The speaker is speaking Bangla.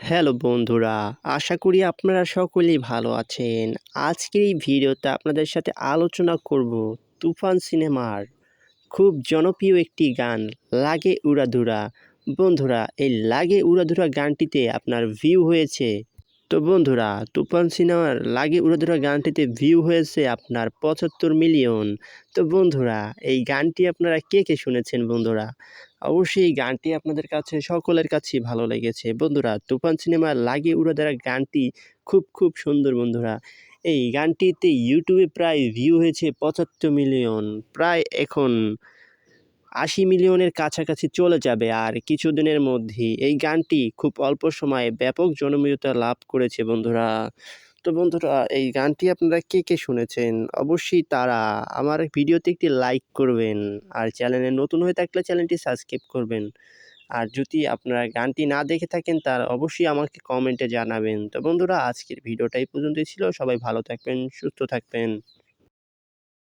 হ্যালো বন্ধুরা, আশা করি আপনারা সকলেই ভালো আছেন। আজকের এই ভিডিওতে আপনাদের সাথে আলোচনা করব তুফান সিনেমার খুব জনপ্রিয় একটি গান 'লাগে উড়াধুরা'। বন্ধুরা, এই 'লাগে উড়াধুরা' গানটিতে আপনার ভিউ হয়েছে। তো বন্ধুরা, তুফান সিনেমার 'লাগে উড়াধুরা' গানটিতে ভিউ হয়েছে আপনার ৭৫ মিলিয়ন। তো বন্ধুরা, এই গানটি আপনারা কে, কে শুনেছেন বন্ধুরা? অবশ্যই এই গানটি আপনাদের কাছে সকলের কাছেই ভালো লেগেছে। বন্ধুরা, তুফান সিনেমার 'লাগে উড়াধুরা' গানটি খুব সুন্দর বন্ধুরা। এই গানটিতে ইউটিউবে প্রায় ভিউ হয়েছে ৭৫ মিলিয়ন। প্রায় এখন ৮০ মিলিয়নের কাছাকাছি চলে যাবে আর কিছুদিনের মধ্যেই। এই গানটি খুব অল্প সময়ে ব্যাপক জনপ্রিয়তা লাভ করেছে বন্ধুরা। তো বন্ধুরা, এই গানটি আপনারা কে, কে শুনেছেন? অবশ্যই তারা আমার ভিডিওতে একটি লাইক করবেন। আর চ্যানেলে নতুন হয়ে থাকলে চ্যানেলটি সাবস্ক্রাইব করবেন। আর যদি আপনারা গানটি না দেখে থাকেন তার অবশ্যই আমাকে কমেন্টে জানাবেন। তো বন্ধুরা, আজকের ভিডিওটা এই পর্যন্তই ছিল। সবাই ভালো থাকবেন, সুস্থ থাকবেন।